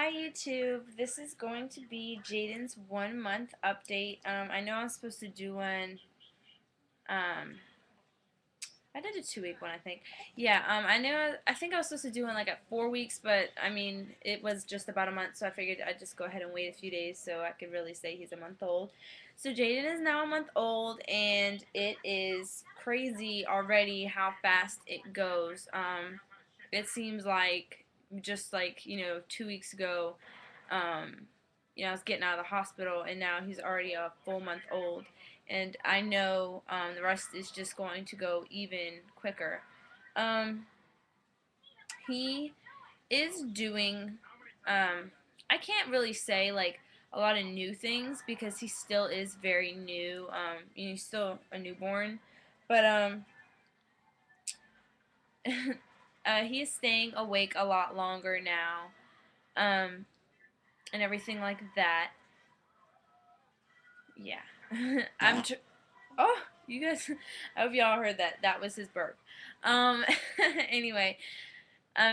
Hi YouTube, this is going to be Jaiden's 1 month update. I know I'm supposed to do one, um, I did a 2 week one I think. Yeah, I think I was supposed to do one like at 4 weeks, but I mean, it was just about a month, so I figured I'd just go ahead and wait a few days so I could really say he's a month old. So Jaiden is now a month old, and it is crazy already how fast it goes. It seems like just like 2 weeks ago, um, I was getting out of the hospital, and now he's already a full month old. And I know the rest is just going to go even quicker. Um, he is doing, I can't really say like a lot of new things because he still is very new. He's still a newborn, but he is staying awake a lot longer now, and everything like that. Yeah. I'm tr- Oh, you guys, I hope y'all heard that. That was his burp. Um, anyway,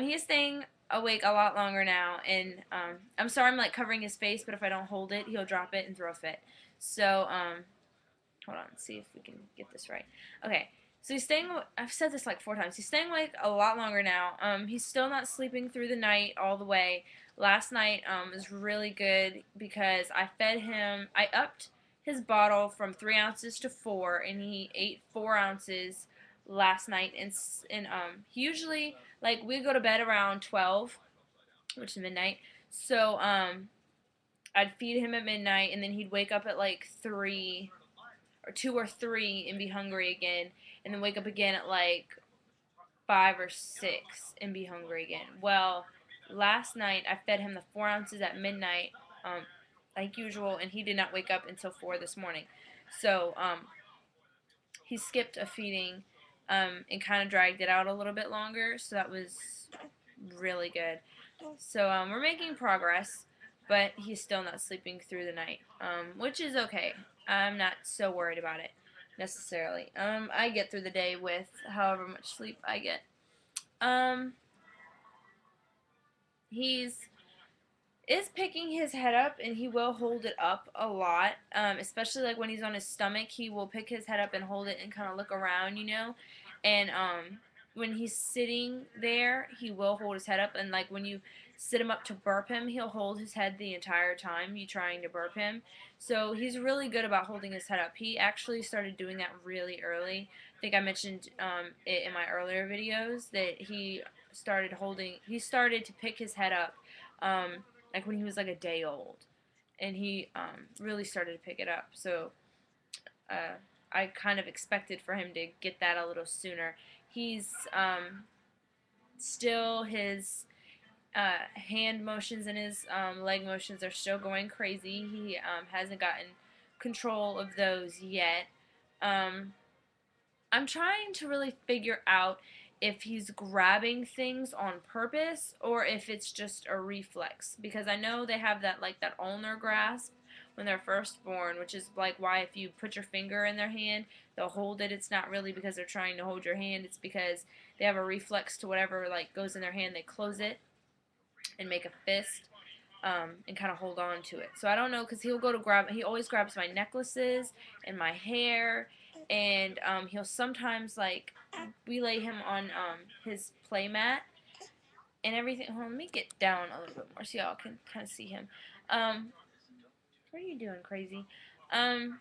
he is staying awake a lot longer now, and I'm sorry I'm like covering his face, but if I don't hold it, he'll drop it and throw a fit. So, hold on, let's see if we can get this right. Okay, so he's staying. I've said this like 4 times. He's staying awake a lot longer now. He's still not sleeping through the night all the way. Last night was really good because I fed him. I upped his bottle from 3 ounces to 4, and he ate 4 ounces last night. And he usually like we go to bed around 12, which is midnight. So I'd feed him at midnight, and then he'd wake up at like 3 or 2 or 3 and be hungry again, and then wake up again at like 5 or 6 and be hungry again. Well, last night I fed him the 4 ounces at midnight, like usual, and he did not wake up until 4 this morning. So he skipped a feeding, and kind of dragged it out a little bit longer. So that was really good. So we're making progress, but he's still not sleeping through the night, which is okay. I'm not so worried about it necessarily. I get through the day with however much sleep I get. Um, he's is picking his head up, and he will hold it up a lot, especially like when he's on his stomach. He will pick his head up and hold it and kind of look around, and when he's sitting there, he will hold his head up, and like when you sit him up to burp him, he'll hold his head the entire time you trying to burp him. So he's really good about holding his head up. He actually started doing that really early. I think I mentioned it in my earlier videos that he started to pick his head up, like when he was like a day old, and he really started to pick it up. So uh, I kind of expected for him to get that a little sooner. He's still his hand motions and his leg motions are still going crazy. He hasn't gotten control of those yet. Um, I'm trying to really figure out if he's grabbing things on purpose or if it's just a reflex, because I know they have that like that ulnar grasp when they're first born, which is like why if you put your finger in their hand, they'll hold it. It's not really because they're trying to hold your hand, it's because they have a reflex to whatever like goes in their hand, they close it and make a fist, and kind of hold on to it. So I don't know, because he always grabs my necklaces and my hair, and he'll sometimes like we lay him on his play mat and everything. Hold on, let me get down a little bit more so y'all can kind of see him. Um, what are you doing, crazy? Um,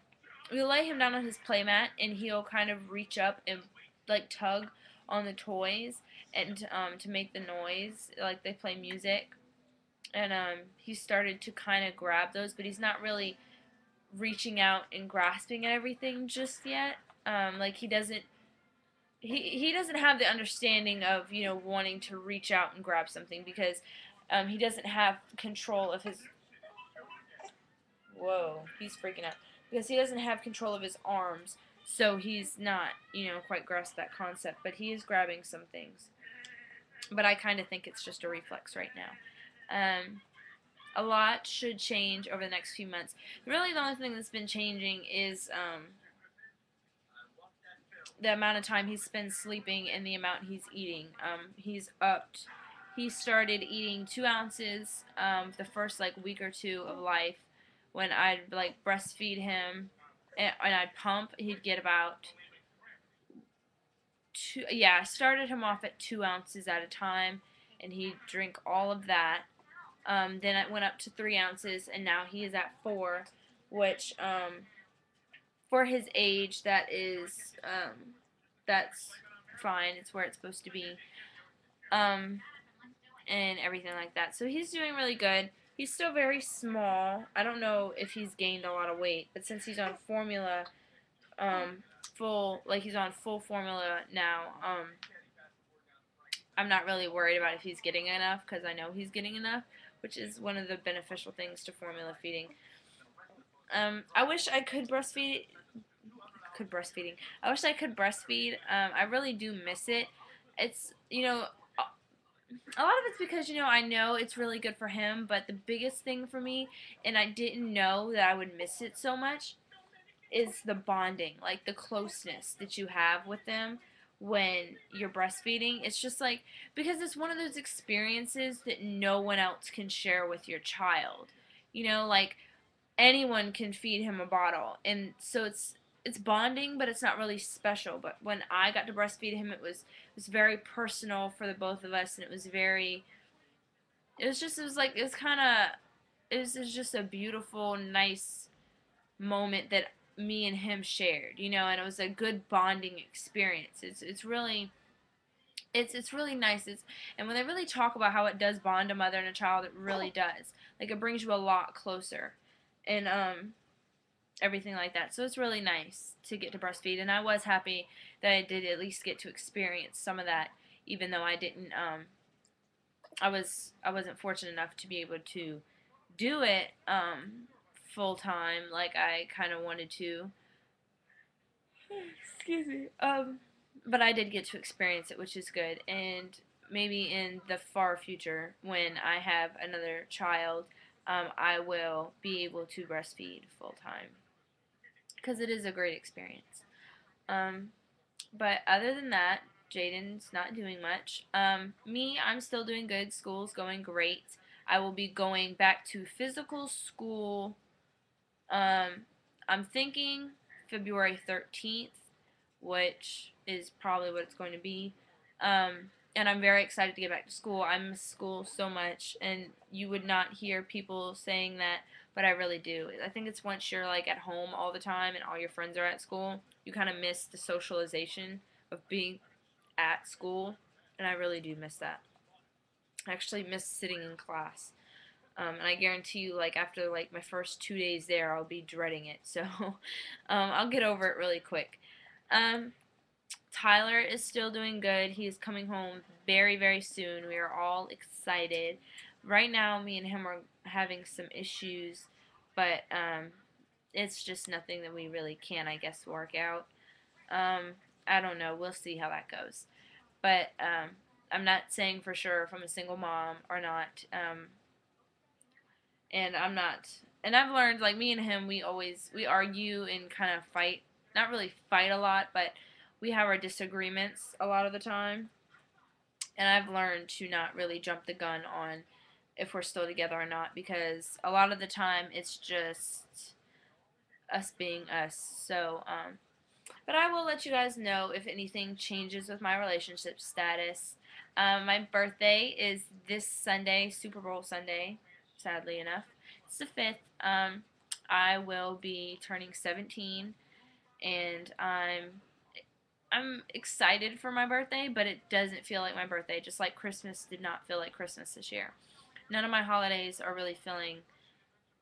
we lay him down on his play mat, and he'll kind of reach up and like tug on the toys and to make the noise like they play music, and he started to kind of grab those, but he's not really reaching out and grasping at everything just yet. Like he doesn't have the understanding of wanting to reach out and grab something, because he doesn't have control of his. Whoa, he's freaking out because he doesn't have control of his arms, so he's not quite grasped that concept. But he is grabbing some things. But I kind of think it's just a reflex right now. A lot should change over the next few months. Really, the only thing that's been changing is the amount of time he spends sleeping and the amount he's eating. He's upped he started eating 2 ounces the first like week or two of life. When I'd like breastfeed him and I'd pump, he'd get about two. Yeah, I started him off at 2 ounces at a time, and he'd drink all of that. Then it went up to 3 ounces, and now he is at 4, which for his age, that's fine. It's where it's supposed to be, and everything like that. So he's doing really good. He's still very small. I don't know if he's gained a lot of weight, but since he's on formula, he's on full formula now. I'm not really worried about if he's getting enough because I know he's getting enough, which is one of the beneficial things to formula feeding. I wish I could breastfeed. Could breastfeeding. I wish I could breastfeed. I really do miss it. It's a lot of it's because I know it's really good for him, but the biggest thing for me, and I didn't know that I would miss it so much, is the bonding, like the closeness that you have with them when you're breastfeeding. It's just like, because it's one of those experiences that no one else can share with your child. Like anyone can feed him a bottle, and so it's bonding, but it's not really special. But when I got to breastfeed him, it was very personal for the both of us, and it was just a beautiful, nice moment that me and him shared, and it was a good bonding experience. It's really nice. And when they really talk about how it does bond a mother and a child, it really does. Like it brings you a lot closer, and everything like that. So it's really nice to get to breastfeed, and I was happy that I did at least get to experience some of that, even though I didn't. I wasn't fortunate enough to be able to do it full time like I kind of wanted to. Excuse me. But I did get to experience it, which is good. And maybe in the far future, when I have another child, I will be able to breastfeed full time because it is a great experience. Um, but other than that, Jaiden's not doing much. I'm still doing good. School's going great. I will be going back to physical school. I'm thinking February 13th, which is probably what it's going to be. And I'm very excited to get back to school. I miss school so much, and you would not hear people saying that, but I really do. I think it's once you're like at home all the time and all your friends are at school, you kind of miss the socialization of being at school, and I really do miss that. I actually miss sitting in class. And I guarantee you, like after like my first 2 days there, I'll be dreading it. So I'll get over it really quick. Um, Tyler is still doing good. He is coming home very, very soon. We are all excited. Right now, me and him are having some issues, but it's just nothing that we really can, I guess, work out. I don't know. We'll see how that goes. But I'm not saying for sure if I'm a single mom or not. And I'm not. And I've learned, like me and him, we argue and kind of fight. Not really fight a lot, but we have our disagreements a lot of the time. And I've learned to not really jump the gun on if we're still together or not, because a lot of the time it's just us being us. So, but I will let you guys know if anything changes with my relationship status. My birthday is this Sunday, Super Bowl Sunday, sadly enough. It's the 5th. I will be turning 17, and I'm excited for my birthday, but it doesn't feel like my birthday, just like Christmas did not feel like Christmas this year. None of my holidays are really feeling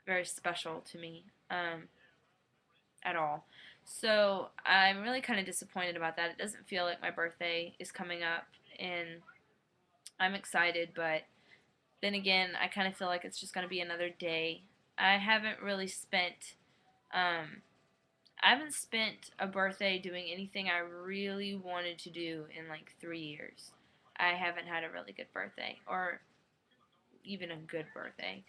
very special to me at all. So I'm really kind of disappointed about that. It doesn't feel like my birthday is coming up, and I'm excited, but then again, I kind of feel like it's just going to be another day. I haven't really spent um, I haven't spent a birthday doing anything I really wanted to do in like 3 years. I haven't had a really good birthday, or even a good birthday.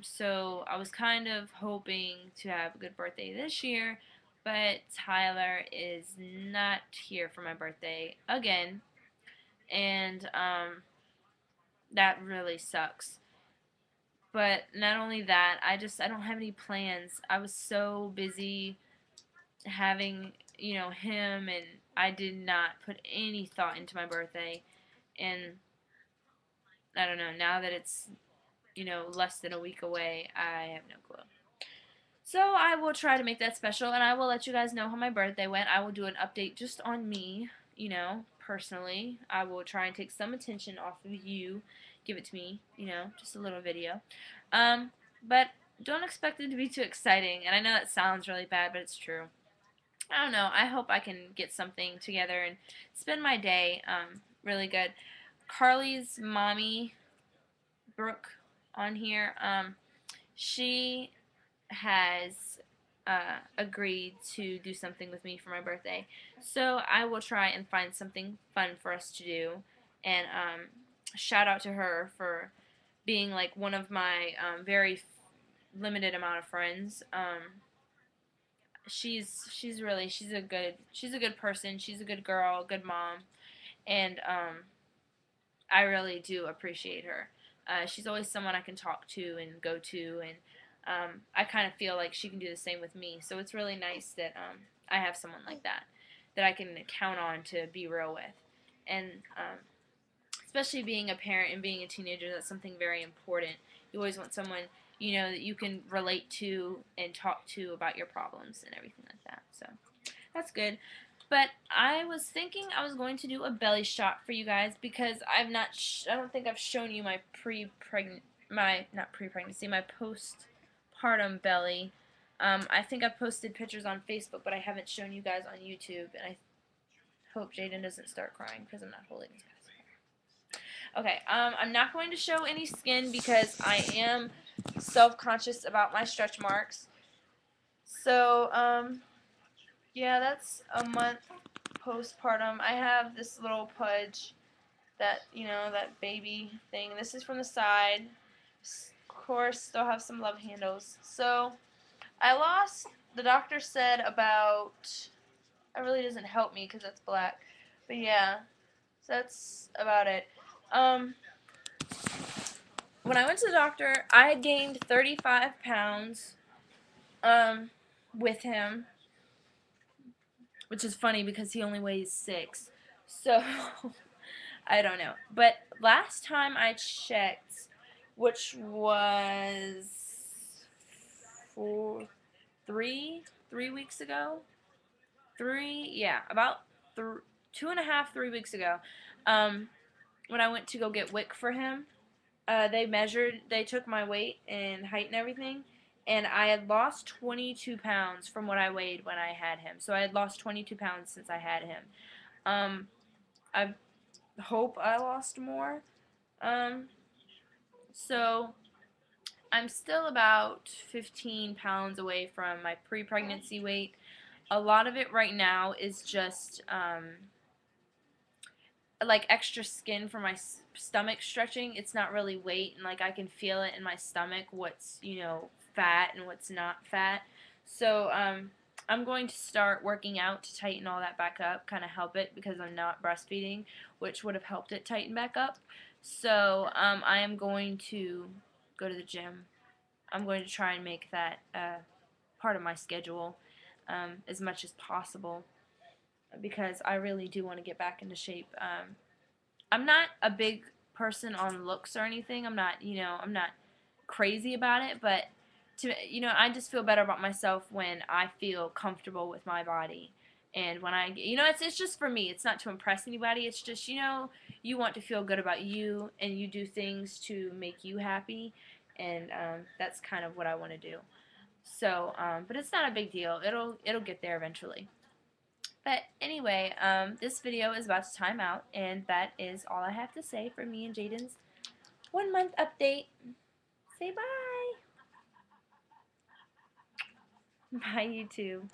So I was kind of hoping to have a good birthday this year, but Tyler is not here for my birthday again, and that really sucks. But not only that, I don't have any plans. I was so busy having, him, and I did not put any thought into my birthday. And I don't know, now that it's, less than a week away, I have no clue. So I will try to make that special, and I will let you guys know how my birthday went. I will do an update just on me, personally. I will try and take some attention off of you. Give it to me, just a little video. But don't expect it to be too exciting. And I know that sounds really bad, but it's true. I don't know. I hope I can get something together and spend my day really good. Carly's mommy, Brooke, on here, she has agreed to do something with me for my birthday. So I will try and find something fun for us to do. And shout out to her for being like one of my very limited amount of friends. She's a good person. She's a good girl, good mom, and I really do appreciate her. She's always someone I can talk to and go to, and I kind of feel like she can do the same with me. So it's really nice that I have someone like that I can count on to be real with, and especially being a parent and being a teenager, that's something very important. You always want someone that you can relate to and talk to about your problems and everything like that. So that's good. But I was thinking I was going to do a belly shot for you guys because I don't think I've shown you my not pre-pregnancy, my postpartum belly. I think I've posted pictures on Facebook, but I haven't shown you guys on YouTube, and I hope Jaiden doesn't start crying because I'm not holding his pacifier. Okay, I'm not going to show any skin because I am self-conscious about my stretch marks. So, yeah, that's a month postpartum. I have this little pudge, that baby thing. This is from the side. Of course, still have some love handles. So, the doctor said about, it really doesn't help me because that's black. But yeah, so that's about it. When I went to the doctor, I had gained 35 pounds, with him, which is funny because he only weighs 6. So, I don't know. But last time I checked, which was for 3 weeks ago, about 2.5, 3 weeks ago, when I went to go get WIC for him, they took my weight and height and everything, and I had lost 22 pounds from what I weighed when I had him. So I had lost 22 pounds since I had him. I hope I lost more. So I'm still about 15 pounds away from my pre-pregnancy weight. A lot of it right now is just like extra skin for my stomach stretching. It's not really weight, and like I can feel it in my stomach what's fat and what's not fat. So I'm going to start working out to tighten all that back up, kind of help it because I'm not breastfeeding, which would have helped it tighten back up. So I am going to go to the gym. I'm going to try and make that part of my schedule as much as possible because I really do want to get back into shape. I'm not a big person on looks or anything. I'm not crazy about it, but I just feel better about myself when I feel comfortable with my body. And when it's just for me. It's not to impress anybody. It's just, you want to feel good about you, and you do things to make you happy, and that's kind of what I want to do. So, but it's not a big deal. It'll get there eventually. But anyway, this video is about to time out, and that is all I have to say for me and Jaiden's 1 month update. Say bye. Bye, YouTube.